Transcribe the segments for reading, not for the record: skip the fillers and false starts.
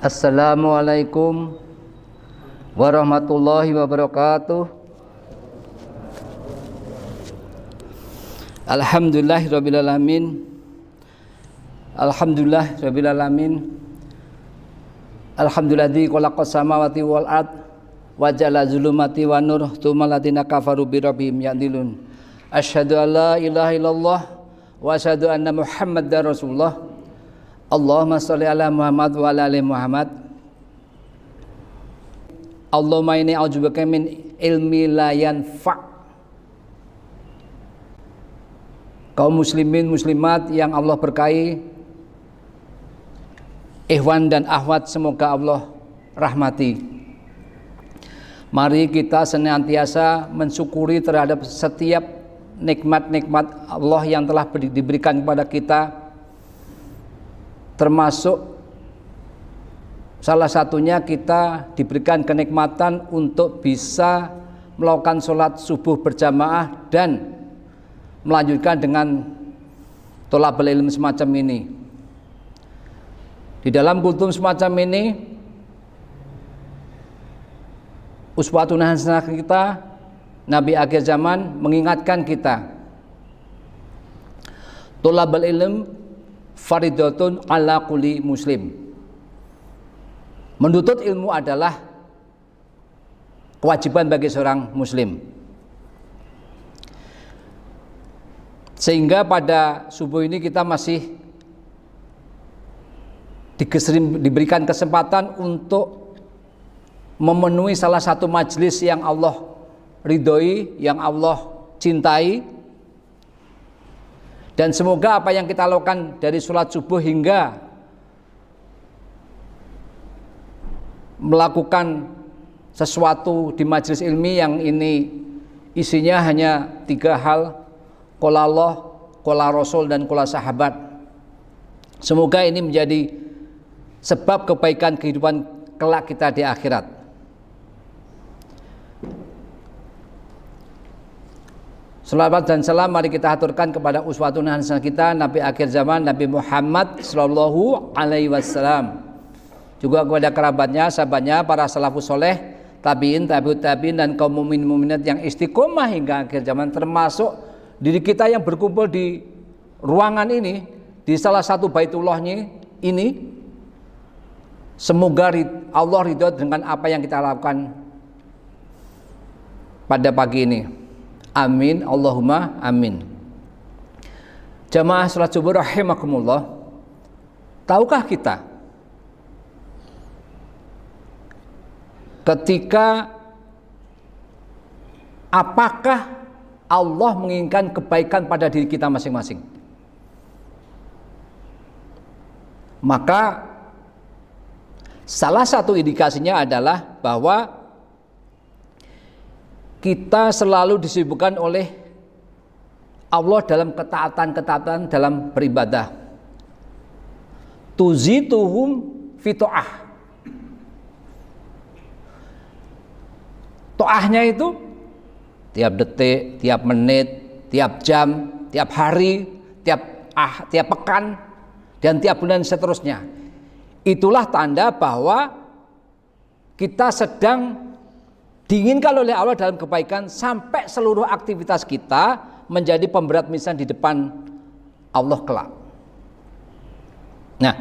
Assalamualaikum warahmatullahi wabarakatuh. Alhamdulillahirrabbilalamin. Alhamdulillahirrabbilalamin. Alhamdulilladzi khalaqas samawati wal ard wa ja'ala zulumati wan nur tsumma alladziina kafaru bi rabbihim ya'dilun. Asyhadu an la ilaha illallah wa asyhadu anna Muhammadar Rasulullah. Allahumma sholli ala Muhammad wa ala ali Muhammad. Allahumma inni a'udzubika min ilmi la yanfa'. Kaum muslimin muslimat yang Allah berkahi, ikhwan dan akhwat semoga Allah rahmati. Mari kita senantiasa mensyukuri terhadap setiap nikmat-nikmat Allah yang telah diberikan kepada kita, termasuk salah satunya kita diberikan kenikmatan untuk bisa melakukan sholat subuh berjamaah dan melanjutkan dengan thalabul ilm semacam ini. Di dalam kultum semacam ini, uswatun hasanah kita, Nabi akhir zaman mengingatkan kita, thalabul ilm faridatun ala kulli muslim. Menuntut ilmu adalah kewajiban bagi seorang muslim. Sehingga pada subuh ini kita masih diberikan kesempatan untuk memenuhi salah satu majelis yang Allah ridhoi, yang Allah cintai. Dan semoga apa yang kita lakukan dari sholat subuh hingga melakukan sesuatu di majelis ilmi yang ini isinya hanya 3 hal, qala Allah, qala Rasul, dan qala sahabat. Semoga ini menjadi sebab kebaikan kehidupan kelak kita di akhirat. Salawat dan salam mari kita aturkan kepada uswatun hasanah kita, Nabi akhir zaman, Nabi Muhammad sallallahu alaihi wasallam. Juga kepada kerabatnya, sahabatnya, para salafus soleh, tabiin, tabiut tabiin, dan kaum mukmin mukminat yang istiqomah hingga akhir zaman, termasuk diri kita yang berkumpul di ruangan ini, di salah satu baitullahnya ini. Semoga Allah ridho dengan apa yang kita lakukan pada pagi ini. Amin, Allahumma amin. Jamaah salat subuh rahimakumullah, tahukah kita ketika apakah Allah menginginkan kebaikan pada diri kita masing-masing? Maka salah satu indikasinya adalah bahwa kita selalu disibukkan oleh Allah dalam ketaatan-ketaatan dalam beribadah. Tuzituhum fito'ah. To'ahnya itu tiap detik, tiap menit, tiap jam, tiap hari, tiap pekan, dan tiap bulan seterusnya. Itulah tanda bahwa kita sedang diinginkan oleh Allah dalam kebaikan, sampai seluruh aktivitas kita menjadi pemberat mizan di depan Allah kelak. Nah,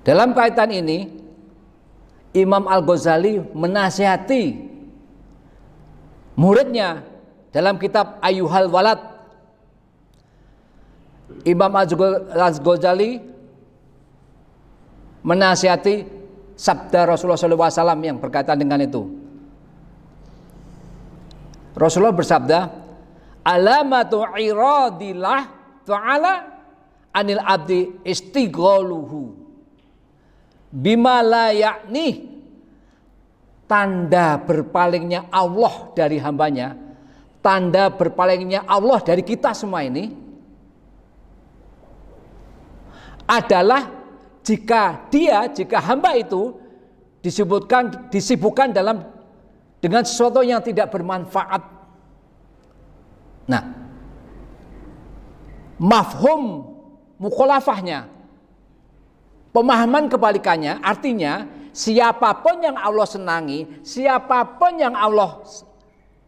dalam kaitan ini Imam Al-Ghazali menasihati muridnya dalam kitab Ayyuhal Walad. Imam Al-Ghazali menasihati sabda Rasulullah SAW yang berkaitan dengan itu. Rasulullah bersabda, alamatu iradillah ta'ala anil abdi istighaluhu bima la ya'ni. Tanda berpalingnya Allah dari hambanya, tanda berpalingnya Allah dari kita semua ini adalah jika hamba itu disibukkan dengan sesuatu yang tidak bermanfaat. Nah, mafhum mukhalafahnya, Pemahaman kebalikannya artinya siapapun yang Allah senangi, siapapun yang Allah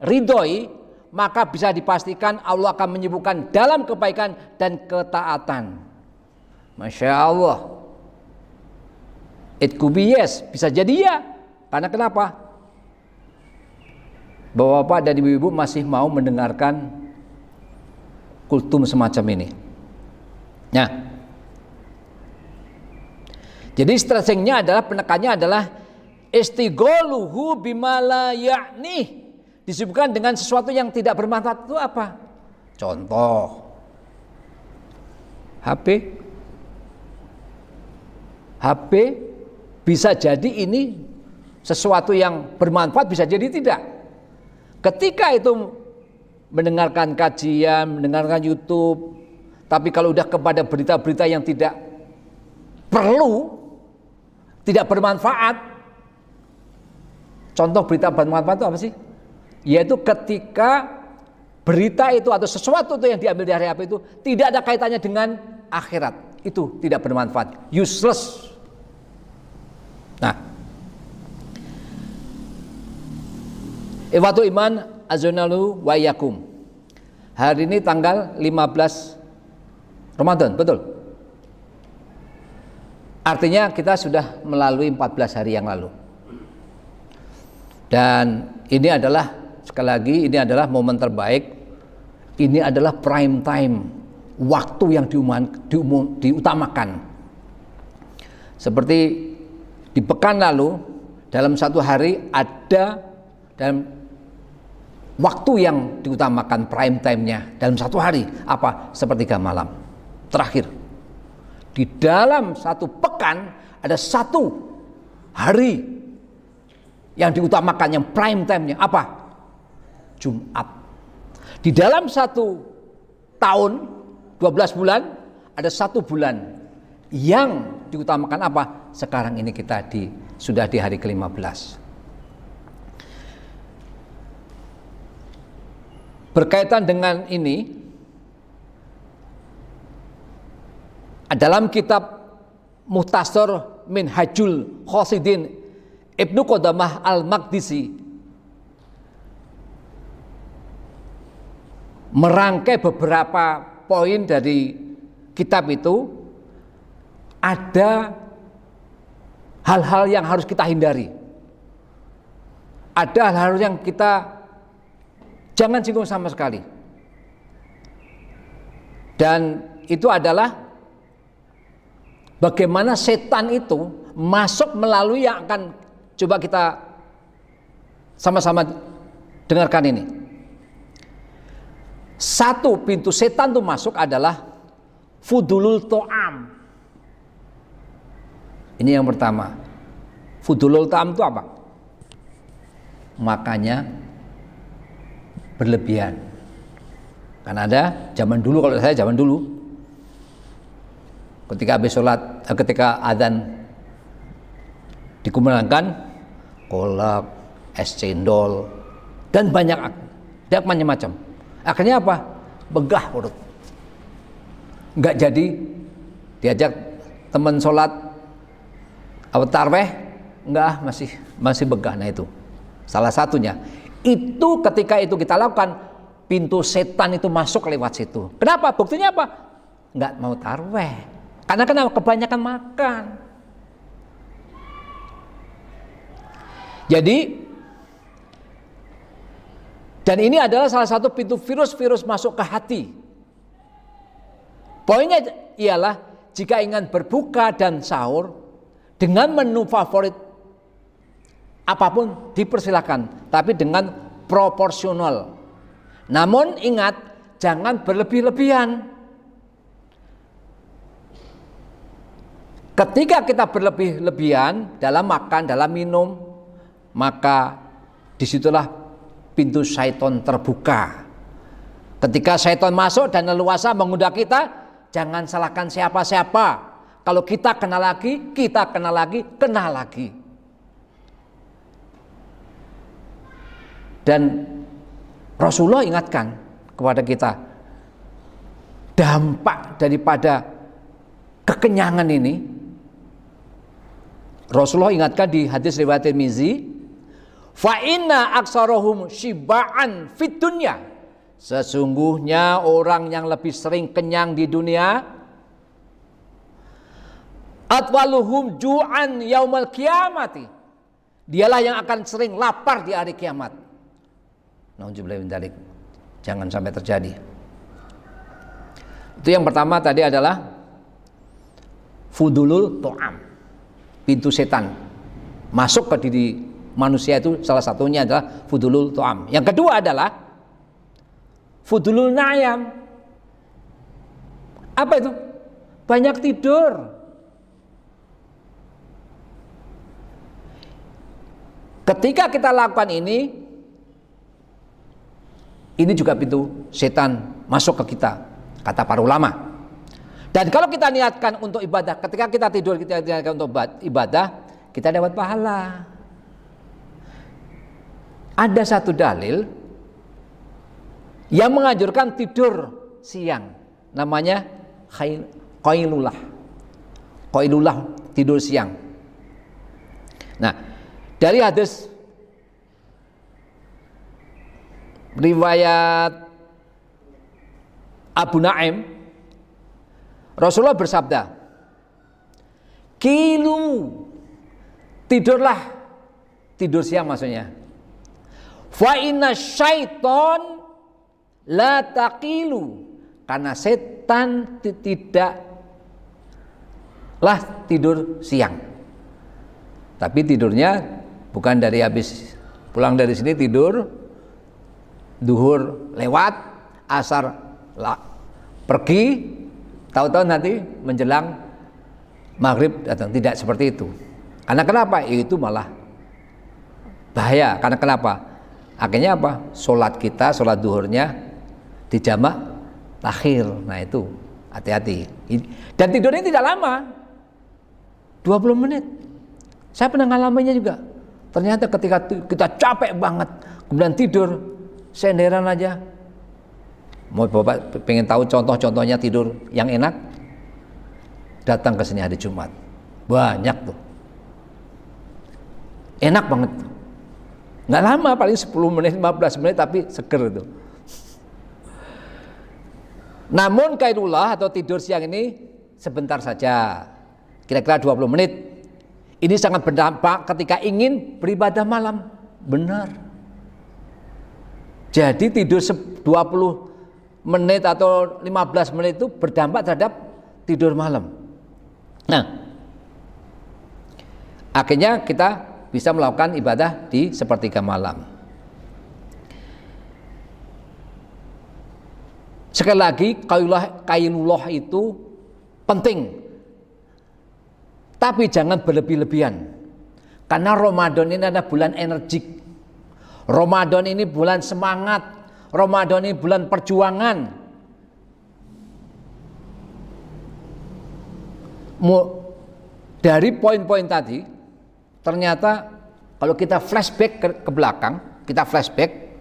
ridhoi, maka bisa dipastikan Allah akan menyibukkan dalam kebaikan dan ketaatan. Masya Allah. It could be yes, bisa jadi ya. Karena kenapa? Bapak-bapak dan ibu-ibu masih mau mendengarkan kultum semacam ini. Nah, jadi strateginya adalah, penekannya adalah istigholuhu bima la ya'ni, disibukkan dengan sesuatu yang tidak bermanfaat. Itu apa? Contoh HP bisa jadi ini sesuatu yang bermanfaat, bisa jadi tidak. Ketika itu mendengarkan kajian, mendengarkan YouTube, tapi kalau udah kepada berita-berita yang tidak perlu, tidak bermanfaat. Contoh berita bermanfaat itu apa sih? Yaitu ketika berita itu atau sesuatu itu yang diambil dari HP itu tidak ada kaitannya dengan akhirat, itu tidak bermanfaat, useless. Nah, Ikhwatul iman azunalu wa yakum. Hari ini tanggal 15 Ramadan, betul? Artinya kita sudah melalui 14 hari yang lalu. Dan ini adalah, sekali lagi, ini adalah momen terbaik. Ini adalah prime time, waktu yang diutamakan. Seperti di pekan lalu, dalam satu hari ada dalam waktu yang diutamakan prime time-nya dalam satu hari, apa? Sepertiga malam terakhir. Di dalam satu pekan ada satu hari yang diutamakan, yang prime time-nya apa? Jumat. Di dalam satu tahun 12 bulan ada satu bulan yang diutamakan apa? Sekarang ini kita sudah di hari ke-15. Berkaitan dengan ini, dalam kitab Muhtasar Minhajul Qasidin Ibnu Qudamah Al-Maqdisi merangkai beberapa poin dari kitab itu. Ada hal-hal yang harus kita hindari, ada hal-hal yang kita jangan singgung sama sekali. Dan itu adalah bagaimana setan itu masuk melalui, yang akan coba kita sama-sama dengarkan ini. Satu pintu setan itu masuk adalah fudulul to'am. Ini yang pertama. Fudulul to'am itu apa? Makanya berlebihan. Kan ada zaman dulu, kalau saya zaman dulu, ketika habis sholat, ketika adzan dikumandangkan, kolak, es cendol, dan banyak macam-macam. Akhirnya apa? Begah perut. Enggak jadi diajak teman sholat tarweh, enggak, masih begah. Nah itu salah satunya. Itu ketika itu kita lakukan, pintu setan itu masuk lewat situ. Kenapa? Buktinya apa? Enggak mau tarweh. Karena kenapa? Kebanyakan makan. Jadi, dan ini adalah salah satu pintu virus masuk ke hati. Poinnya ialah, jika ingin berbuka dan sahur dengan menu favorit apapun dipersilakan, tapi dengan proporsional. Namun ingat, jangan berlebih-lebihan. Ketika kita berlebih-lebihan dalam makan, dalam minum, maka disitulah pintu syaitan terbuka. Ketika syaitan masuk dan leluasa menggoda kita, jangan salahkan siapa-siapa. Kalau kita kena lagi, kena lagi. Dan Rasulullah ingatkan kepada kita, dampak daripada kekenyangan ini Rasulullah ingatkan di hadis riwayat Tirmizi, fa inna aktsarahum syiba'an fid dunya. Sesungguhnya orang yang lebih sering kenyang di dunia, atwaluhum ju'an yaumal kiamati. Dialah yang akan sering lapar di hari kiamat. Nauzubillah min dzalik. Jangan sampai terjadi. Itu yang pertama tadi adalah fudulul to'am, pintu setan masuk ke diri manusia, itu salah satunya adalah fudulul to'am. Yang kedua adalah fudulul na'yam. Apa itu? Banyak tidur. Ketika kita lakukan ini juga pintu setan masuk ke kita, kata para ulama. Dan kalau kita niatkan untuk ibadah, ketika kita tidur kita niatkan untuk ibadah, kita dapat pahala. Ada satu dalil yang menganjurkan tidur siang, namanya qailulah. Qailulah, tidur siang. Nah, dari hadis riwayat Abu Naim, Rasulullah bersabda, "Kilu, tidurlah, tidur siang maksudnya. Fa inna syaiton la taqilu, karena setan tidaklah tidur siang." Tapi tidurnya bukan dari habis pulang dari sini tidur, duhur lewat, asar pergi, tahu-tahu nanti menjelang maghrib datang. Tidak seperti itu. Karena kenapa? Itu malah bahaya. Karena kenapa? Akhirnya apa? Sholat kita, sholat duhurnya dijamak takhir. Nah itu hati-hati. Dan tidurnya tidak lama, 20 menit. Saya pernah ngalaminnya juga. Ternyata ketika kita capek banget, kemudian tidur senderan aja. Mau Bapak pengen tahu contoh-contohnya tidur yang enak? Datang ke sini hari Jumat. Banyak tuh. Enak banget tuh. Nggak lama, paling 10 menit, 15 menit, tapi seger itu. Namun qailullah atau tidur siang ini sebentar saja. Kira-kira 20 menit. Ini sangat berdampak ketika ingin beribadah malam. Benar. Jadi tidur 20 menit atau 15 menit itu berdampak terhadap tidur malam. Nah, akhirnya kita bisa melakukan ibadah di sepertiga malam. Sekali lagi, qailullah itu penting. Tapi jangan berlebih-lebihan. Karena Ramadan ini adalah bulan energik. Ramadan ini bulan semangat. Ramadan ini bulan perjuangan. Dari poin-poin tadi, ternyata kalau kita flashback ke belakang, kita flashback,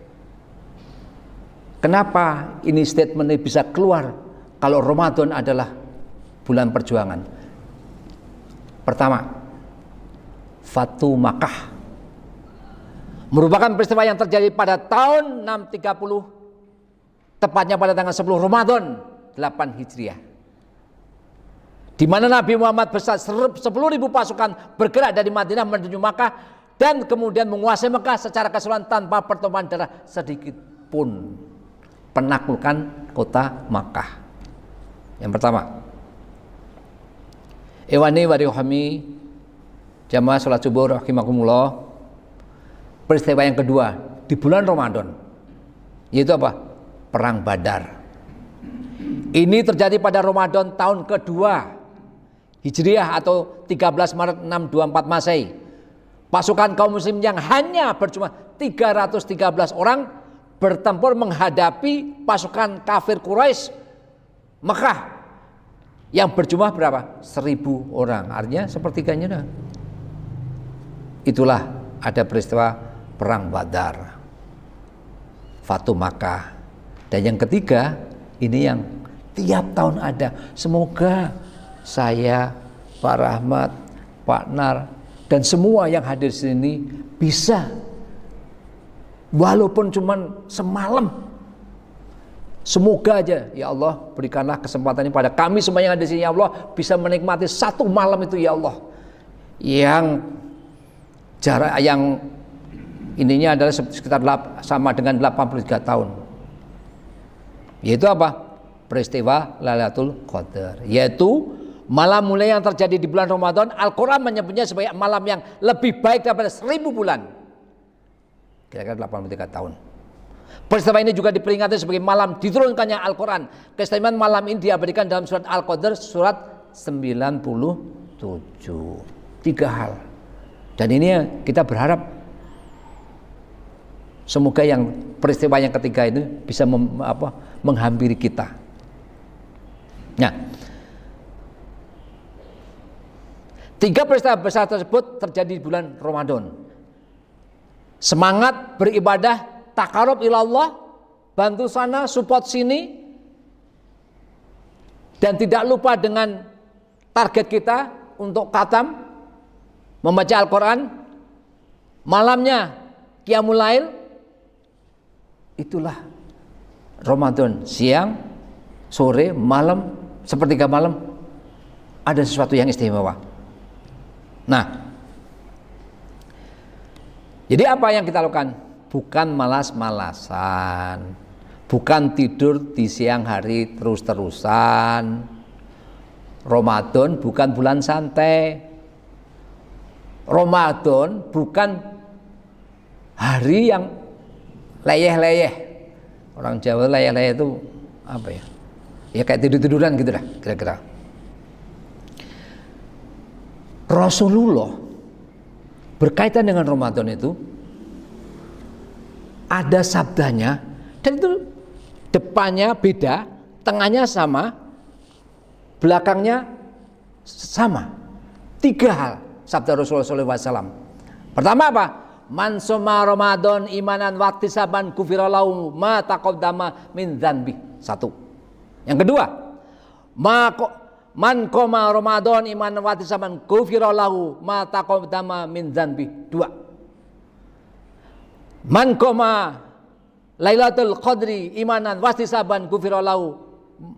kenapa ini statement ini bisa keluar kalau Ramadan adalah bulan perjuangan? Pertama, Fatu Makkah merupakan peristiwa yang terjadi pada tahun 630, tepatnya pada tanggal 10 Ramadan 8 Hijriah, di mana Nabi Muhammad bersama 10.000 pasukan bergerak dari Madinah menuju Makkah dan kemudian menguasai Makkah secara keseluruhan tanpa pertumpahan darah sedikit pun, penaklukkan kota Makkah. Yang pertama. Iwani wa rihami jamaah salat subuh rahimakumullah. Peristiwa yang kedua di bulan Ramadan, yaitu apa? Perang Badar. Ini terjadi pada Ramadan tahun kedua Hijriah atau 13 Maret 624 Masehi. Pasukan kaum muslim yang hanya berjumlah 313 orang bertempur menghadapi pasukan kafir Quraisy Mekah yang berjumlah berapa? 1.000 orang. Artinya sepertiganya dah. Itulah ada peristiwa perang Badar, Fatu Makkah. Dan yang ketiga, ini yang tiap tahun ada. Semoga saya, Pak Rahmat, Pak Nar, Dan semua yang hadir di sini bisa, walaupun cuman semalam. Semoga aja ya Allah berikanlah kesempatan ini pada kami semua yang ada di sini ya Allah, bisa menikmati satu malam itu ya Allah, yang jarak yang ininya adalah sekitar sama dengan 83 tahun. Yaitu apa? Peristiwa Lailatul Qadar, yaitu malam mulia yang terjadi di bulan Ramadan. Al-Quran menyebutnya sebagai malam yang lebih baik daripada 1000 bulan, kira-kira 83 tahun. Peristiwa ini juga diperingati sebagai malam diturunkannya Al-Quran. Keistimewaan malam ini diabadikan dalam surat Al-Qadar surat 97. 3 hal. Dan ini kita berharap semoga yang peristiwa yang ketiga itu bisa menghampiri kita. Nah, 3 peristiwa besar tersebut terjadi di bulan Ramadan. Semangat beribadah, takarub ilallah, bantu sana, support sini, dan tidak lupa dengan target kita untuk khatam, membaca Al-Quran, malamnya Qiyamul Lail. Itulah Ramadan, siang, sore, malam, sepertiga malam, ada sesuatu yang istimewa. Nah, jadi apa yang kita lakukan? Bukan malas-malasan, bukan tidur di siang hari terus-terusan. Ramadan bukan bulan santai. Ramadan bukan hari yang leyeh-leyeh. Orang Jawa leyeh-leyeh itu apa ya? Ya kayak tidur-tiduran gitu dah, kira-kira. Rasulullah berkaitan dengan Ramadan itu ada sabdanya, dan itu depannya beda, tengahnya sama, belakangnya sama. 3 hal sabda Rasulullah SAW. Pertama apa? Man soma Ramadan imanan wahtisaban gufirallahu ma taqaddama min dzanbi. 1. Yang kedua, man qoma Ramadan imanan wahtisaban gufirallahu ma taqaddama min dzanbi. 2. Man qoma Lailatul Qadri imanan wahtisaban gufirallahu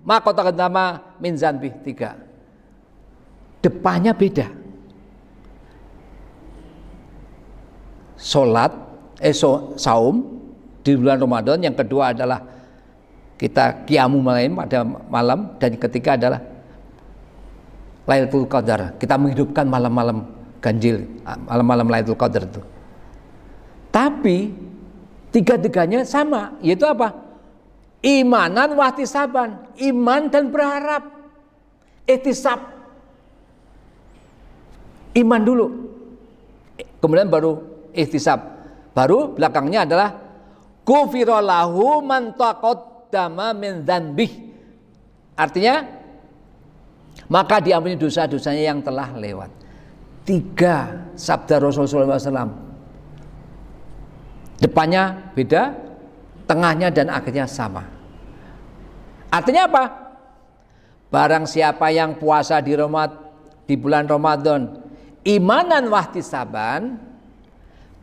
ma taqaddama min dzanbi. 3. Depannya beda. Saum di bulan Ramadan, yang kedua adalah kita qiyamul lail pada malam, dan ketiga adalah Lailatul Qadar. Kita menghidupkan malam-malam ganjil, malam-malam Lailatul Qadar itu. Tapi 3-tiganya sama, yaitu apa? Imanan wahtisaban, iman dan berharap. Ihtisab, iman dulu, kemudian baru ihtisab, baru belakangnya adalah gufirallahu man taqaddama min dzanbih. Artinya maka diampuni dosa-dosanya yang telah lewat. 3 sabda Rasulullah SAW. Depannya beda, tengahnya dan akhirnya sama. Artinya apa? Barang siapa yang puasa di bulan Ramadan imanan wahtisaban,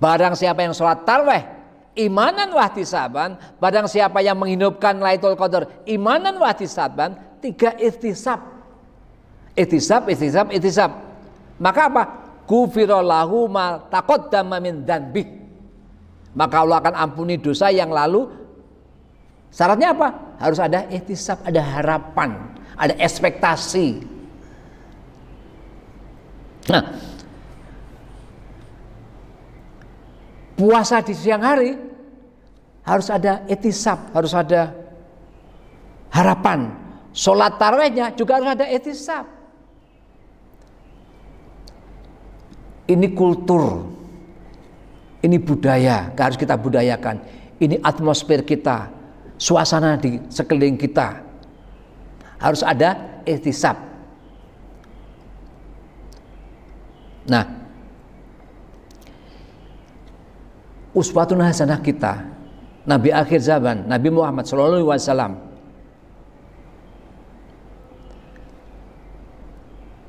barang siapa yang sholat tarawih imanan wahtisaban, barang siapa yang menghidupkan Lailatul Qadar imanan wahtisaban. 3 ihtisab. Ihtisab. Maka apa? Gufirallahu ma taqaddama min dzanbih. Maka Allah akan ampuni dosa yang lalu. Syaratnya apa? Harus ada ihtisab, ada harapan, ada ekspektasi. Nah, puasa di siang hari harus ada ihtisab, harus ada harapan. Sholat tarawihnya juga harus ada ihtisab. Ini kultur, ini budaya, harus kita budayakan. Ini atmosfer kita, suasana di sekeliling kita. Harus ada ihtisab. Nah, uswatun hasanah kita, Nabi akhir zaman, Nabi Muhammad SAW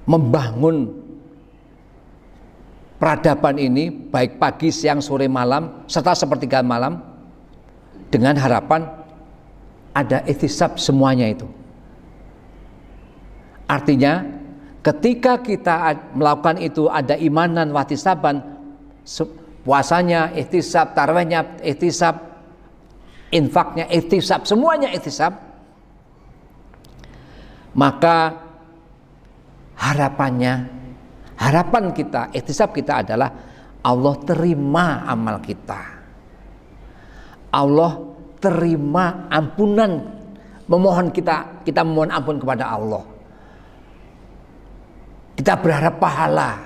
membangun peradaban ini, baik pagi, siang, sore, malam, serta sepertiga malam, dengan harapan ada ihtisab semuanya itu. Artinya ketika kita melakukan itu ada imanan wahtisaban, puasanya ihtisab, tarawihnya ihtisab, infaknya ihtisab, semuanya ihtisab, maka harapan kita, ihtisab kita adalah Allah terima amal kita, Allah terima ampunan, memohon kita memohon ampun kepada Allah, kita berharap pahala,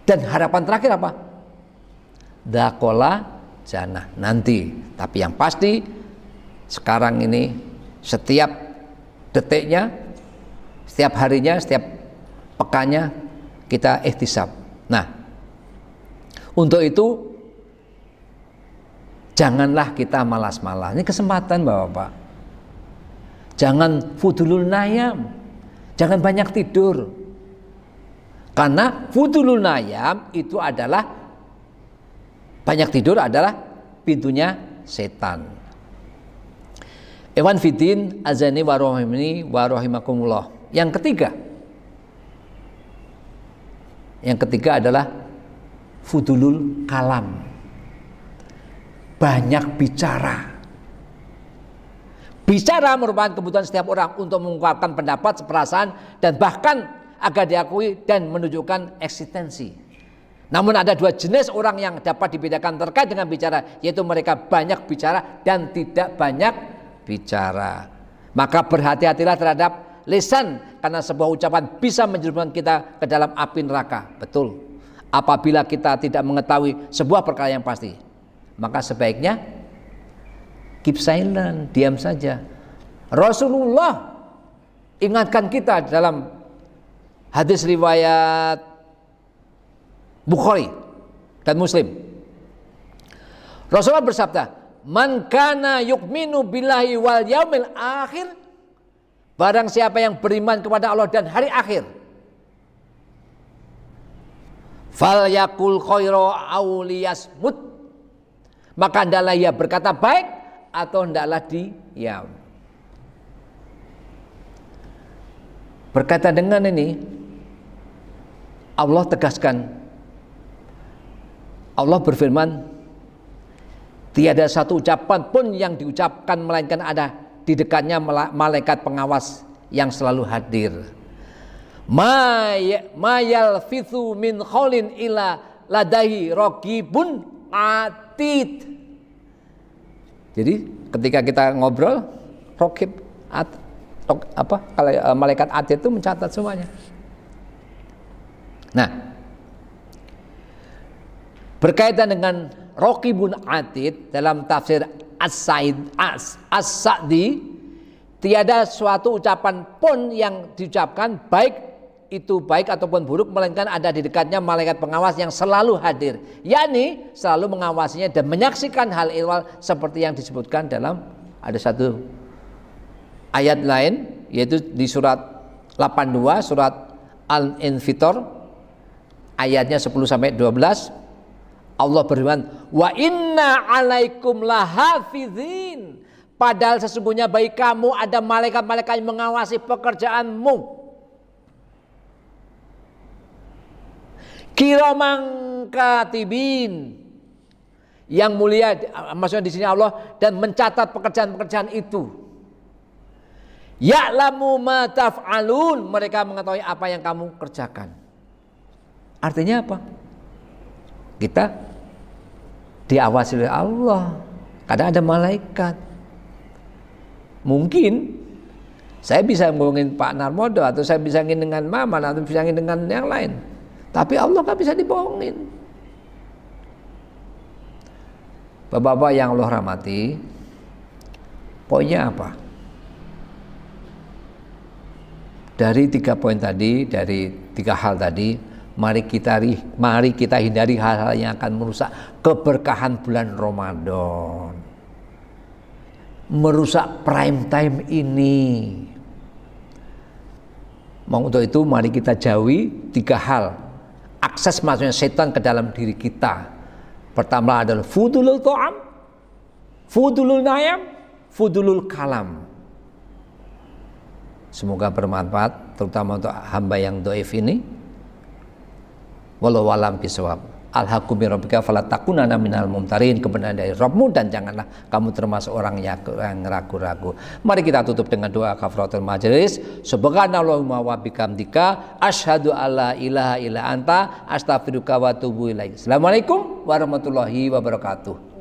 dan harapan terakhir apa? Dakola jannah nanti. Tapi yang pasti sekarang ini setiap detiknya, setiap harinya, setiap pekannya kita ihtisab. Nah, untuk itu janganlah kita malas-malas. Ini kesempatan Bapak-bapak. Jangan fudulul nayam, jangan banyak tidur. Karena fudulul nayam itu adalah, banyak tidur adalah pintunya setan. Ikhwan fiddin azani wa rahimani wa rahimakumullah. Yang ketiga adalah fudulul kalam, banyak bicara. Bicara merupakan kebutuhan setiap orang untuk mengungkapkan pendapat, perasaan, dan bahkan agar diakui dan menunjukkan eksistensi. Namun ada dua jenis orang yang dapat dibedakan terkait dengan bicara, yaitu mereka banyak bicara dan tidak banyak bicara. Maka berhati-hatilah terhadap lisan, karena sebuah ucapan bisa menjerumuskan kita ke dalam api neraka. Betul. Apabila kita tidak mengetahui sebuah perkara yang pasti, maka sebaiknya keep silent, diam saja. Rasulullah ingatkan kita dalam hadis riwayat Bukhari dan Muslim. Rasulullah bersabda, "Man kana yu'minu billahi wal yaumil akhir," barang siapa yang beriman kepada Allah dan hari akhir, fal yakul khaira aw liyasmut, maka hendaklah ia berkata baik atau hendaklah diam. Berkata dengan ini, Allah tegaskan, Allah berfirman, tiada satu ucapan pun yang diucapkan melainkan ada di dekatnya malaikat pengawas yang selalu hadir. Ma yalfithu min qaulin illa ladaihi raqibun atid. Jadi ketika kita ngobrol, raqib malaikat atid itu mencatat semuanya. Nah, berkaitan dengan raqibun atid dalam tafsir As-Sa'di, tiada suatu ucapan pun yang diucapkan baik itu baik ataupun buruk melainkan ada di dekatnya malaikat pengawas yang selalu hadir, yakni selalu mengawasinya dan menyaksikan hal ihwal seperti yang disebutkan dalam ada satu ayat lain, yaitu di surat 82 surat Al-Infitor ayatnya 10 sampai 12. Allah berfirman, wa inna alaikum lahafizin, padahal sesungguhnya bagi kamu ada malaikat-malaikat yang mengawasi pekerjaanmu. Kiramang katibin, yang mulia, maksudnya di sini Allah, dan mencatat pekerjaan-pekerjaan itu. Ya'lamu ma taf'alun, mereka mengetahui apa yang kamu kerjakan. Artinya apa? Kita diawasi oleh Allah, kadang ada malaikat. Mungkin saya bisa ngomongin Pak Narmodo, atau saya bisa ngomongin dengan Maman, atau bisa ngomongin dengan yang lain, tapi Allah gak bisa dibohongin. Bapak-bapak yang Allah rahmati, poinnya apa? Dari 3 poin tadi, dari 3 hal tadi, mari kita hindari hal-hal yang akan merusak keberkahan bulan Ramadan, merusak prime time ini. Untuk itu mari kita jauhi 3 hal akses masuknya setan ke dalam diri kita. Pertama adalah fudulul ta'am, fudulul nayam, fudulul kalam. Semoga bermanfaat terutama untuk hamba yang dhaif ini. Wallahu a'lam bishawab. Al-haqqu min rabbika fala takunanna minal mumtarin. Kebenaran dari Rabbmu dan janganlah kamu termasuk orang yang ragu-ragu. Mari kita tutup dengan doa kafaratul majelis. Subhanallahumma wa bihamdika asyhadu alla ilaha illa anta astaghfiruka wa atubu ilaik. Assalamualaikum warahmatullahi wabarakatuh.